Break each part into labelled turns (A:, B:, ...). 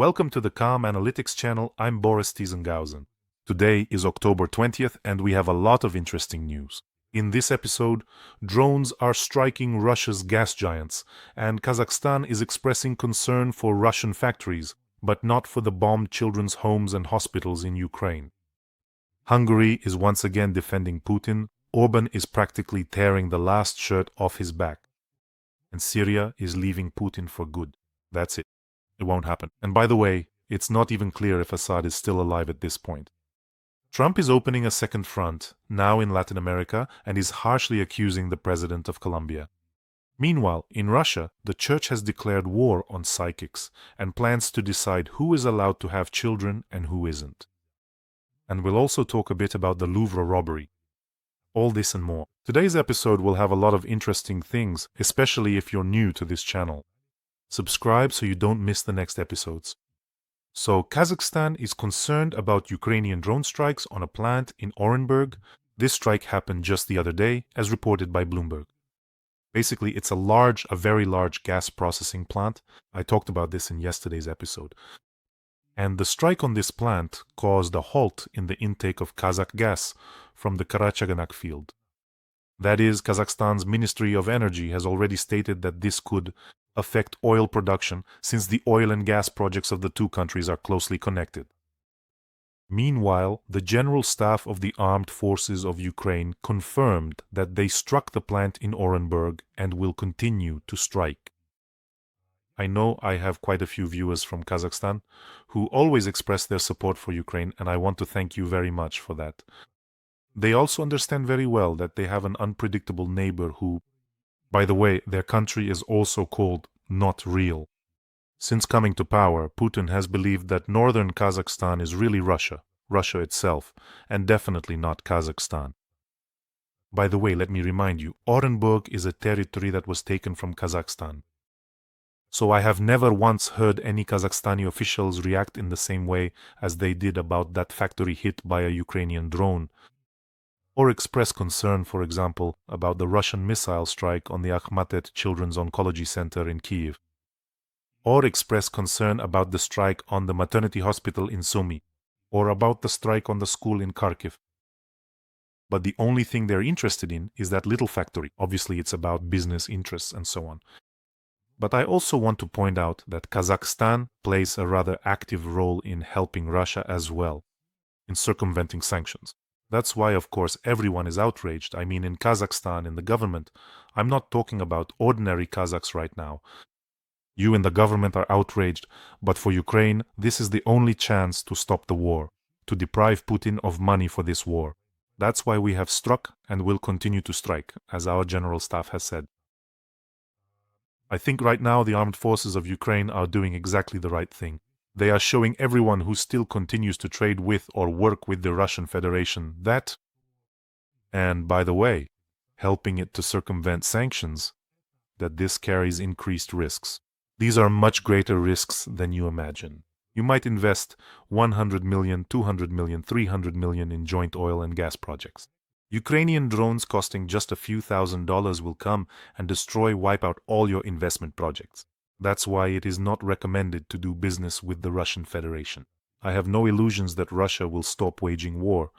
A: Welcome to the Calm Analytics channel. I'm Boris Tizengauzen. Today is October 20th and we have a lot of interesting news. In this episode, drones are striking Russia's gas giants, and Kazakhstan is expressing concern for Russian factories, but not for the bombed children's homes and hospitals in Ukraine. Hungary is once again defending Putin. Orban is practically tearing the last shirt off his back. And Syria is leaving Putin for good. That's it. It won't happen. And by the way, it's not even clear if Assad is still alive at this point. Trump is opening a second front, now in Latin America, and is harshly accusing the president of Colombia. Meanwhile, in Russia, the church has declared war on psychics and plans to decide who is allowed to have children and who isn't. And we'll also talk a bit about the Louvre robbery. All this and more. Today's episode will have a lot of interesting things, especially if you're new to this channel. Subscribe so you don't miss the next episodes. So, Kazakhstan is concerned about Ukrainian drone strikes on a plant in Orenburg. This strike happened just the other day, as reported by Bloomberg. Basically, it's a very large gas processing plant. I talked about this in yesterday's episode. And the strike on this plant caused a halt in the intake of Kazakh gas from the Karachaganak field. That is, Kazakhstan's Ministry of Energy has already stated that this could affect oil production, since the oil and gas projects of the two countries are closely connected. Meanwhile, the General Staff of the Armed Forces of Ukraine confirmed that they struck the plant in Orenburg and will continue to strike. I know I have quite a few viewers from Kazakhstan who always express their support for Ukraine, and I want to thank you very much for that. They also understand very well that they have an unpredictable neighbor who, by the way, their country is also called not real. Since coming to power, Putin has believed that northern Kazakhstan is really Russia itself, and definitely not Kazakhstan. By the way, let me remind you, Orenburg is a territory that was taken from Kazakhstan. So I have never once heard any Kazakhstani officials react in the same way as they did about that factory hit by a Ukrainian drone, or express concern, for example, about the Russian missile strike on the Akhmatet Children's Oncology Center in Kiev, or express concern about the strike on the maternity hospital in Sumy, or about the strike on the school in Kharkiv. But the only thing they're interested in is that little factory. Obviously, it's about business interests and so on. But I also want to point out that Kazakhstan plays a rather active role in helping Russia as well, in circumventing sanctions. That's why, of course, everyone is outraged. I mean, in Kazakhstan, in the government. I'm not talking about ordinary Kazakhs right now. You in the government are outraged, but for Ukraine, this is the only chance to stop the war, to deprive Putin of money for this war. That's why we have struck and will continue to strike, as our general staff has said. I think right now the armed forces of Ukraine are doing exactly the right thing. They are showing everyone who still continues to trade with or work with the Russian Federation that, and by the way, helping it to circumvent sanctions, that this carries increased risks. These are much greater risks than you imagine. You might invest 100 million, 200 million, 300 million in joint oil and gas projects. Ukrainian drones costing just a few $1,000s will come and wipe out all your investment projects. That's why it is not recommended to do business with the Russian Federation. I have no illusions that Russia will stop waging war.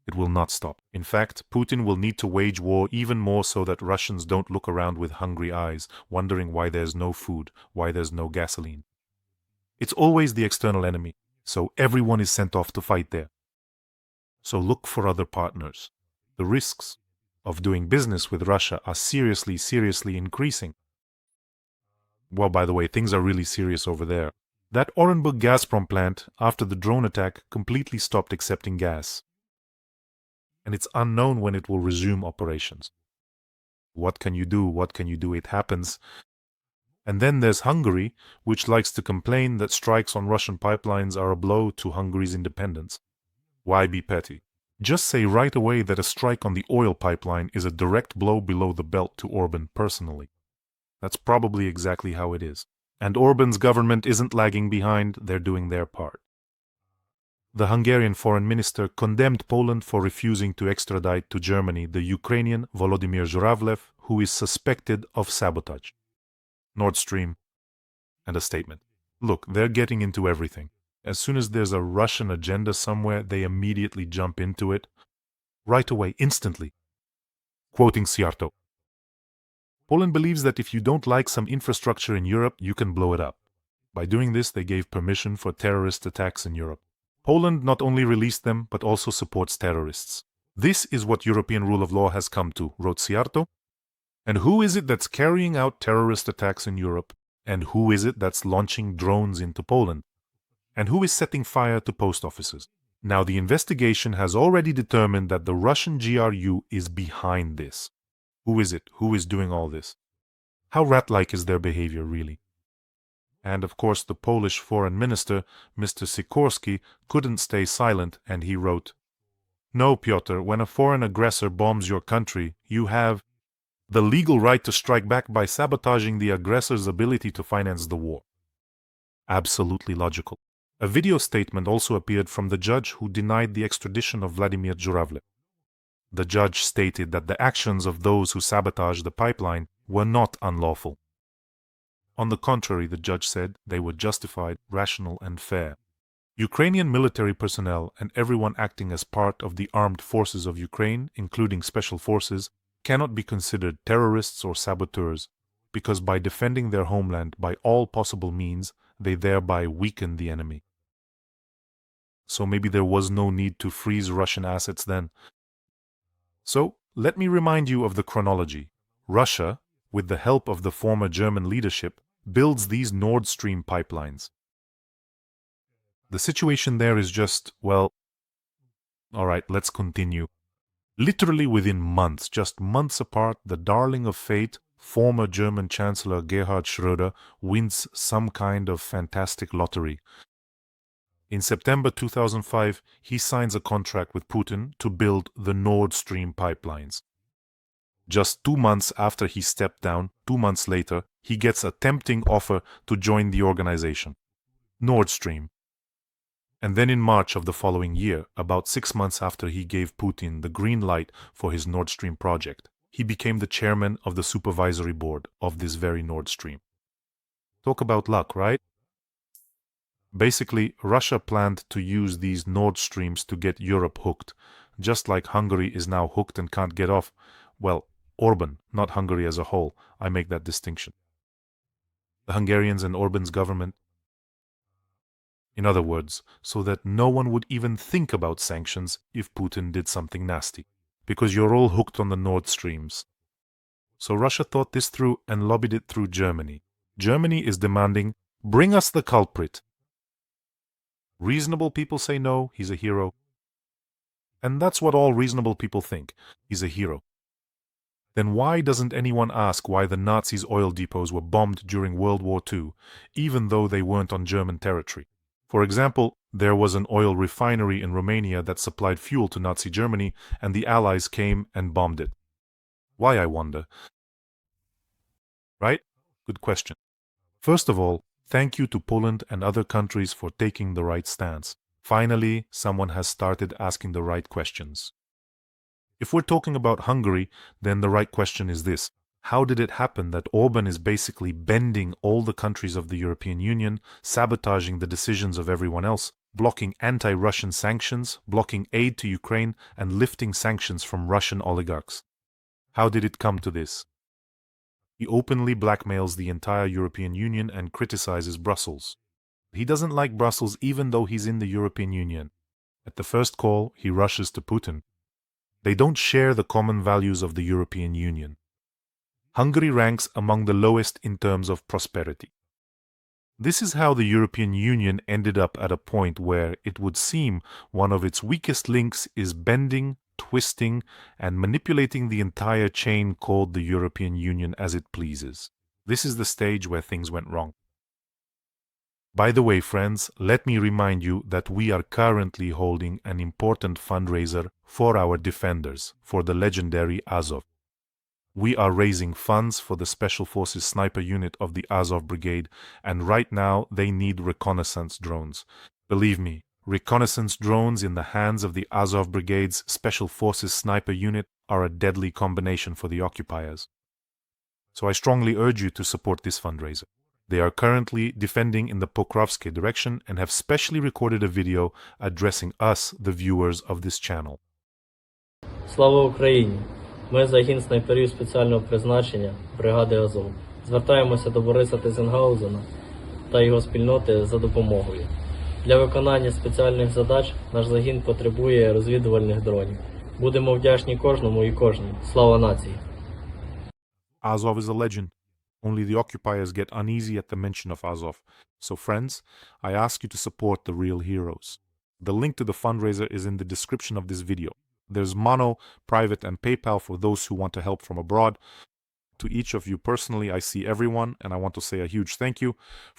A: It will not stop. In fact, Putin will need to wage war even more so that Russians don't look around with hungry eyes, wondering why there's no food, why there's no gasoline. It's always the external enemy, so everyone is sent off to fight there. So look for other partners. The risks of doing business with Russia are seriously increasing. Well, by the way, things are really serious over there. That Orenburg Gazprom plant, after the drone attack, completely stopped accepting gas. And it's unknown when it will resume operations. What can you do? What can you do? It happens. And then there's Hungary, which likes to complain that strikes on Russian pipelines are a blow to Hungary's independence. Why be petty? Just say right away that a strike on the oil pipeline is a direct blow below the belt to Orban personally. That's probably exactly how it is. And Orban's government isn't lagging behind, they're doing their part. The Hungarian foreign minister condemned Poland for refusing to extradite to Germany the Ukrainian Volodymyr Zhuravlev, who is suspected of sabotage. Nord Stream, and a statement. Look, they're getting into everything. As soon as there's a Russian agenda somewhere, they immediately jump into it. Right away, instantly. Quoting Siarto. Poland believes that if you don't like some infrastructure in Europe, you can blow it up. By doing this, they gave permission for terrorist attacks in Europe. Poland not only released them, but also supports terrorists. This is what European rule of law has come to, wrote Siarto. And who is it that's carrying out terrorist attacks in Europe? And who is it that's launching drones into Poland? And who is setting fire to post offices? Now, the investigation has already determined that the Russian GRU is behind this. Who is it? Who is doing all this? How rat-like is their behavior, really? And, of course, the Polish foreign minister, Mr. Sikorski, couldn't stay silent, and he wrote, "No, Piotr, when a foreign aggressor bombs your country, you have the legal right to strike back by sabotaging the aggressor's ability to finance the war." Absolutely logical. A video statement also appeared from the judge who denied the extradition of Vladimir Zhuravlev. The judge stated that the actions of those who sabotaged the pipeline were not unlawful. On the contrary, the judge said they were justified, rational, and fair. Ukrainian military personnel and everyone acting as part of the armed forces of Ukraine, including special forces, cannot be considered terrorists or saboteurs, because by defending their homeland by all possible means, they thereby weaken the enemy. So maybe there was no need to freeze Russian assets then. So, let me remind you of the chronology. Russia, with the help of the former German leadership, builds these Nord Stream pipelines. The situation there is just, well, alright, let's continue. Literally within months, just months apart, the darling of fate, former German Chancellor Gerhard Schröder, wins some kind of fantastic lottery. In September 2005, he signs a contract with Putin to build the Nord Stream pipelines. Just 2 months after he stepped down, 2 months later, he gets a tempting offer to join the organization, Nord Stream. And then in March of the following year, about 6 months after he gave Putin the green light for his Nord Stream project, he became the chairman of the supervisory board of this very Nord Stream. Talk about luck, right? Basically, Russia planned to use these Nord Streams to get Europe hooked, just like Hungary is now hooked and can't get off. Well, Orban, not Hungary as a whole. I make that distinction. The Hungarians and Orban's government. In other words, so that no one would even think about sanctions if Putin did something nasty, because you're all hooked on the Nord Streams. So Russia thought this through and lobbied it through Germany. Germany is demanding, bring us the culprit. Reasonable people say no, he's a hero. And that's what all reasonable people think, he's a hero. Then why doesn't anyone ask why the Nazis' oil depots were bombed during World War II, even though they weren't on German territory? For example, there was an oil refinery in Romania that supplied fuel to Nazi Germany, and the Allies came and bombed it. Why, I wonder? Right? Good question. First of all, thank you to Poland and other countries for taking the right stance. Finally, someone has started asking the right questions. If we're talking about Hungary, then the right question is this. How did it happen that Orban is basically bending all the countries of the European Union, sabotaging the decisions of everyone else, blocking anti-Russian sanctions, blocking aid to Ukraine, and lifting sanctions from Russian oligarchs? How did it come to this? He openly blackmails the entire European Union and criticizes Brussels. He doesn't like Brussels even though he's in the European Union. At the first call, he rushes to Putin. They don't share the common values of the European Union. Hungary ranks among the lowest in terms of prosperity. This is how the European Union ended up at a point where it would seem one of its weakest links is bending, twisting, and manipulating the entire chain called the European Union as it pleases. This is the stage where things went wrong. By the way, friends, let me remind you that we are currently holding an important fundraiser for our defenders, for the legendary Azov. We are raising funds for the Special Forces Sniper Unit of the Azov Brigade, and right now they need reconnaissance drones. Believe me, reconnaissance drones in the hands of the Azov Brigade's Special Forces Sniper Unit are a deadly combination for the occupiers. So I strongly urge you to support this fundraiser. They are currently defending in the Pokrovsky direction and have specially recorded a video addressing us, the viewers of this channel.
B: Слава Україні! Ми загін снайперів спеціального призначення бригади Азов. Звертаємося до Бориса Тизенгаузена та його спільноти за допомогою. Для виконання спеціальних задач наш загін потребує розвідувальних дронів. Будемо вдячні кожному і кожній. Слава нації!
A: Azov is a legend. Only the occupiers get uneasy at the mention of Azov. So friends, I ask you to support the real heroes. The link to the fundraiser is in the description of this video. There's Mono, Private, and PayPal for those who want to help from abroad. To each of you personally, I see everyone, and I want to say a huge thank you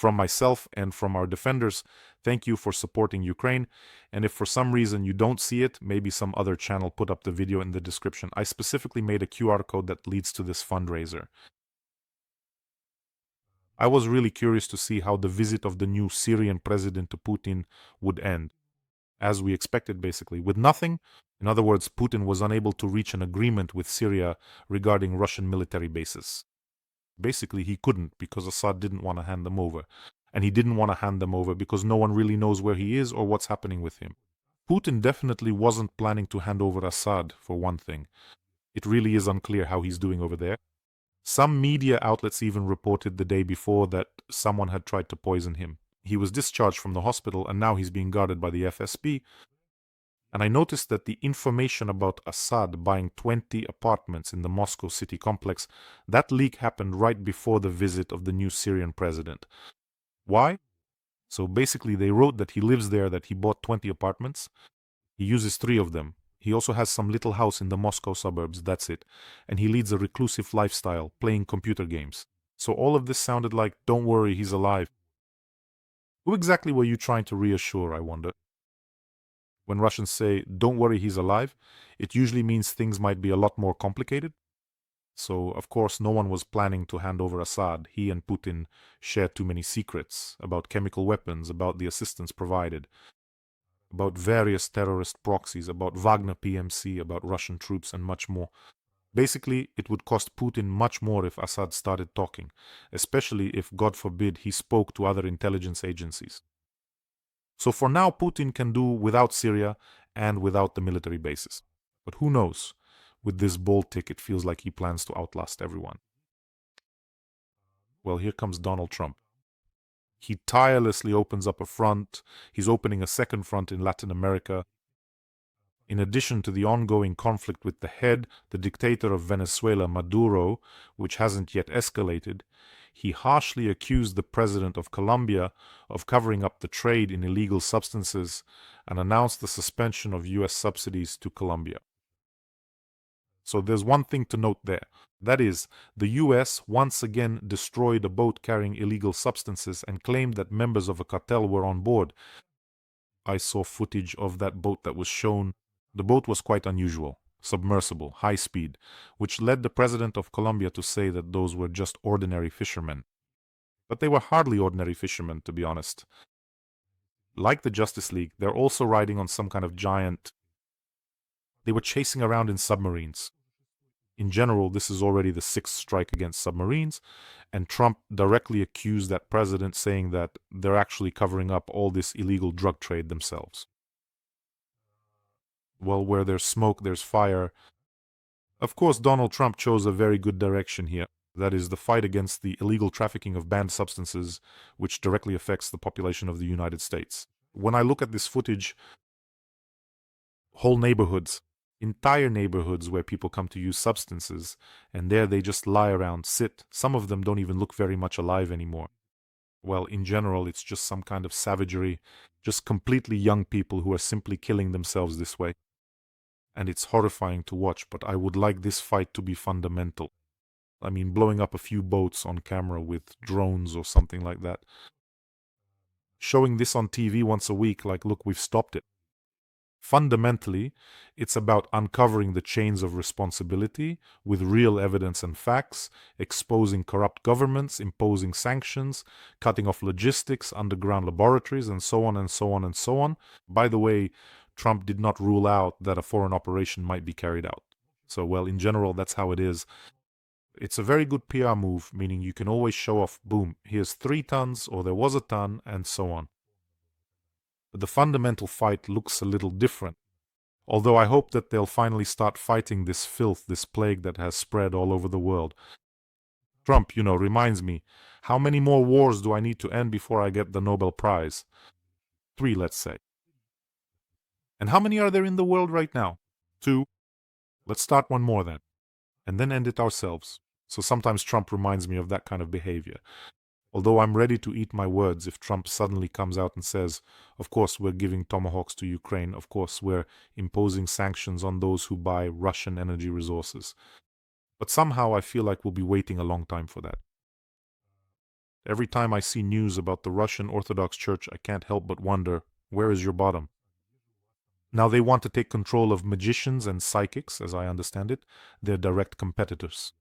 A: from myself and from our defenders. Thank you for supporting Ukraine. And if for some reason you don't see it, maybe some other channel put up the video in the description. I specifically made a QR code that leads to this fundraiser. I was really curious to see how the visit of the new Syrian president to Putin would end. As we expected, basically, with nothing. In other words, Putin was unable to reach an agreement with Syria regarding Russian military bases. Basically, he couldn't because Assad didn't want to hand them over. And he didn't want to hand them over because no one really knows where he is or what's happening with him. Putin definitely wasn't planning to hand over Assad, for one thing. It really is unclear how he's doing over there. Some media outlets even reported the day before that someone had tried to poison him. He was discharged from the hospital and now he's being guarded by the FSB. And I noticed that the information about Assad buying 20 apartments in the Moscow city complex, that leak happened right before the visit of the new Syrian president. Why? So basically they wrote that he lives there, that he bought 20 apartments. He uses 3 of them. He also has some little house in the Moscow suburbs, that's it. And he leads a reclusive lifestyle, playing computer games. So all of this sounded like, don't worry, he's alive. Who exactly were you trying to reassure, I wonder? When Russians say, don't worry, he's alive, it usually means things might be a lot more complicated. So, of course, no one was planning to hand over Assad. He and Putin shared too many secrets about chemical weapons, about the assistance provided, about various terrorist proxies, about Wagner PMC, about Russian troops, and much more. Basically, it would cost Putin much more if Assad started talking, especially if, God forbid, he spoke to other intelligence agencies. So for now, Putin can do without Syria and without the military bases. But who knows? With this bold tick, it feels like he plans to outlast everyone. Well, here comes Donald Trump. He tirelessly opens up a front. He's opening a second front in Latin America. In addition to the ongoing conflict with the dictator of Venezuela, Maduro, which hasn't yet escalated, he harshly accused the president of Colombia of covering up the trade in illegal substances and announced the suspension of US subsidies to Colombia. So there's one thing to note there. That is, the US once again destroyed a boat carrying illegal substances and claimed that members of a cartel were on board. I saw footage of that boat that was shown. The boat was quite unusual, submersible, high speed, which led the president of Colombia to say that those were just ordinary fishermen. But they were hardly ordinary fishermen, to be honest. Like the Justice League, they're also riding on some kind of giant. They were chasing around in submarines. In general, this is already the 6th strike against submarines, and Trump directly accused that president, saying that they're actually covering up all this illegal drug trade themselves. Well, where there's smoke, there's fire. Of course, Donald Trump chose a very good direction here. That is the fight against the illegal trafficking of banned substances, which directly affects the population of the United States. When I look at this footage, whole neighborhoods, entire neighborhoods where people come to use substances, and there they just lie around, sit. Some of them don't even look very much alive anymore. Well, in general, it's just some kind of savagery, just completely young people who are simply killing themselves this way. And it's horrifying to watch, but I would like this fight to be fundamental. I mean, blowing up a few boats on camera with drones or something like that. Showing this on TV once a week, like, look, we've stopped it. Fundamentally, it's about uncovering the chains of responsibility with real evidence and facts, exposing corrupt governments, imposing sanctions, cutting off logistics, underground laboratories, and so on and so on and so on. By the way, Trump did not rule out that a foreign operation might be carried out. So, well, in general, that's how it is. It's a very good PR move, meaning you can always show off, boom, here's 3 tons, or there was a ton, and so on. But the fundamental fight looks a little different. Although I hope that they'll finally start fighting this filth, this plague that has spread all over the world. Trump, reminds me, how many more wars do I need to end before I get the Nobel Prize? 3, let's say. And how many are there in the world right now? 2. Let's start one more then. And then end it ourselves. So sometimes Trump reminds me of that kind of behavior. Although I'm ready to eat my words if Trump suddenly comes out and says, of course we're giving tomahawks to Ukraine, of course we're imposing sanctions on those who buy Russian energy resources. But somehow I feel like we'll be waiting a long time for that. Every time I see news about the Russian Orthodox Church, I can't help but wonder, where is your bottom? Now they want to take control of magicians and psychics, as I understand it, their direct competitors.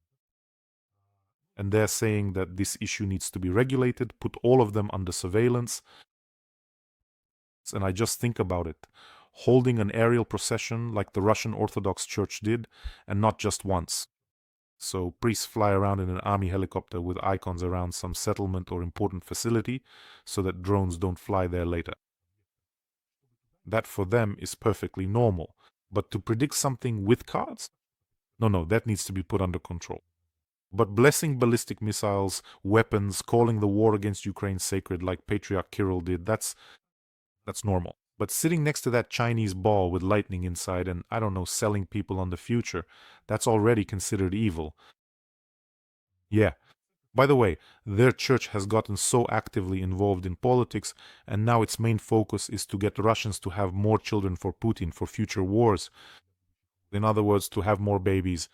A: And they're saying that this issue needs to be regulated, put all of them under surveillance. And I just think about it, holding an aerial procession like the Russian Orthodox Church did, and not just once. So priests fly around in an army helicopter with icons around some settlement or important facility so that drones don't fly there later. That for them is perfectly normal. But to predict something with cards? No, that needs to be put under control. But blessing ballistic missiles, weapons, calling the war against Ukraine sacred like Patriarch Kirill did, that's normal. But sitting next to that Chinese ball with lightning inside and, selling people on the future, that's already considered evil. Yeah. By the way, their church has gotten so actively involved in politics, and now its main focus is to get Russians to have more children for Putin, for future wars. In other words, to have more babies.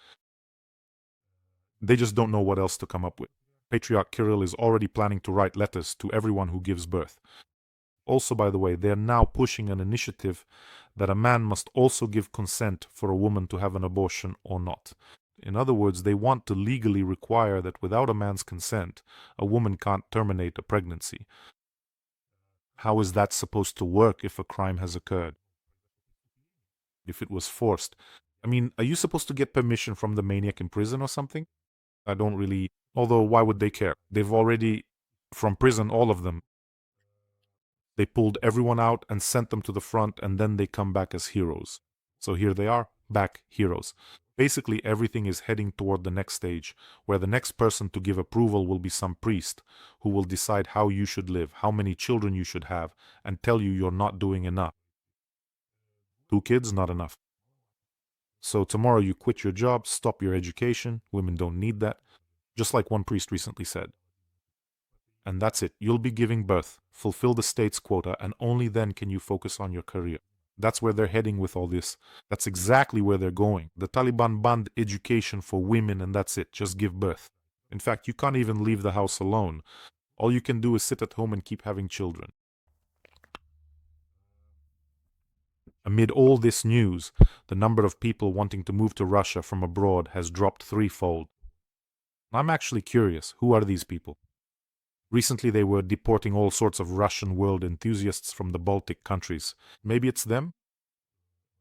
A: They just don't know what else to come up with. Patriarch Kirill is already planning to write letters to everyone who gives birth. Also, by the way, they're now pushing an initiative that a man must also give consent for a woman to have an abortion or not. In other words, they want to legally require that without a man's consent, a woman can't terminate a pregnancy. How is that supposed to work if a crime has occurred? If it was forced? Are you supposed to get permission from the maniac in prison or something? I don't really... Although, why would they care? They've already... From prison, all of them. They pulled everyone out and sent them to the front, and then they come back as heroes. So here they are, back heroes. Basically, everything is heading toward the next stage, where the next person to give approval will be some priest, who will decide how you should live, how many children you should have, and tell you you're not doing enough. 2 kids, not enough. So tomorrow you quit your job, stop your education, women don't need that, just like one priest recently said. And that's it. You'll be giving birth, fulfill the state's quota, and only then can you focus on your career. That's where they're heading with all this. That's exactly where they're going. The Taliban banned education for women, and that's it. Just give birth. In fact, you can't even leave the house alone. All you can do is sit at home and keep having children. Amid all this news, the number of people wanting to move to Russia from abroad has dropped 3-fold. I'm actually curious, who are these people? Recently they were deporting all sorts of Russian world enthusiasts from the Baltic countries. Maybe it's them?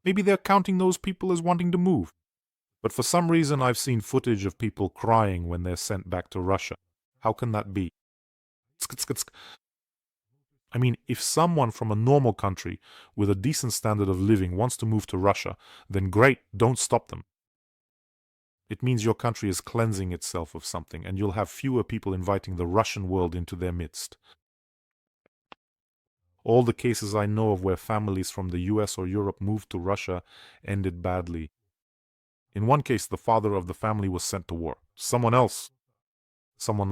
A: Maybe they're counting those people as wanting to move. But for some reason I've seen footage of people crying when they're sent back to Russia. How can that be? If someone from a normal country with a decent standard of living wants to move to Russia, then great, don't stop them. It means your country is cleansing itself of something, and you'll have fewer people inviting the Russian world into their midst. All the cases I know of where families from the US or Europe moved to Russia ended badly. In one case, the father of the family was sent to war. Someone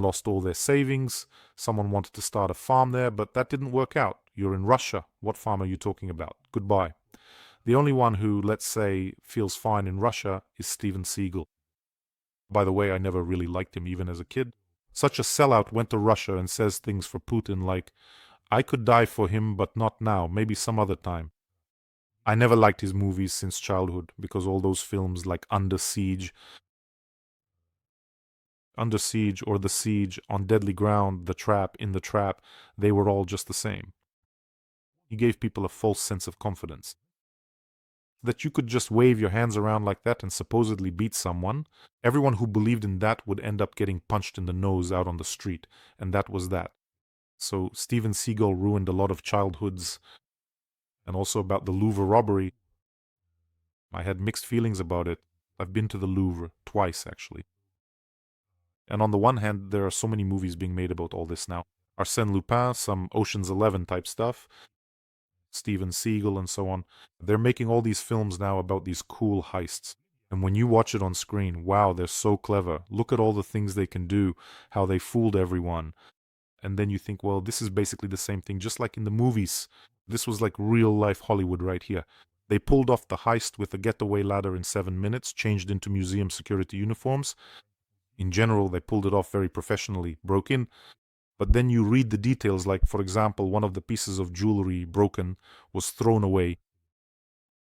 A: lost all their savings, someone wanted to start a farm there, but that didn't work out. You're in Russia. What farm are you talking about? Goodbye. The only one who, let's say, feels fine in Russia is Steven Seagal. By the way, I never really liked him even as a kid. Such a sellout went to Russia and says things for Putin like, I could die for him, but not now, maybe some other time. I never liked his movies since childhood, because all those films like Under Siege or The Siege, On Deadly Ground, The Trap, In the Trap, they were all just the same. He gave people a false sense of confidence. that you could just wave your hands around like that and supposedly beat someone. Everyone who believed in that would end up getting punched in the nose out on the street, and that was that. So Steven Seagal ruined a lot of childhoods. And also about the Louvre robbery, I had mixed feelings about it. I've been to the Louvre twice, actually. And on the one hand, there are so many movies being made about all this now. Arsène Lupin, some Ocean's 11 type stuff, Steven Seagal and so on. They're making all these films now about these cool heists. And when you watch it on screen, wow, they're so clever. Look at all the things they can do, how they fooled everyone. And then you think, well, this is basically the same thing, just like in the movies. This was like real life Hollywood right here. They pulled off the heist with a getaway ladder in 7 minutes, changed into museum security uniforms. In general, they pulled it off very professionally, broke in. But then you read the details, like, for example, one of the pieces of jewelry broken was thrown away.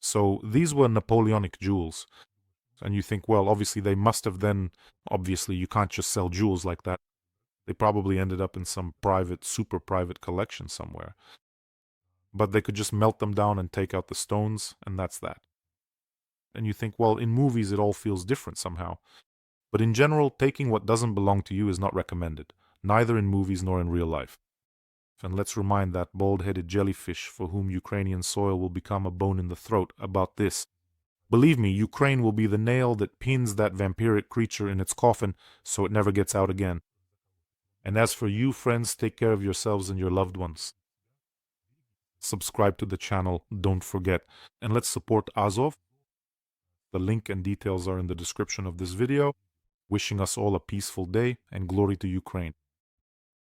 A: So these were Napoleonic jewels. And you think, well, obviously they must have then, obviously you can't just sell jewels like that. They probably ended up in some private, super private collection somewhere. But they could just melt them down and take out the stones, and that's that. And you think, well, in movies it all feels different somehow. But in general, taking what doesn't belong to you is not recommended, neither in movies nor in real life. And let's remind that bald-headed jellyfish for whom Ukrainian soil will become a bone in the throat about this. Believe me, Ukraine will be the nail that pins that vampiric creature in its coffin so it never gets out again. And as for you, friends, take care of yourselves and your loved ones. Subscribe to the channel, don't forget. And let's support Azov. The link and details are in the description of this video. Wishing us all a peaceful day and glory to Ukraine.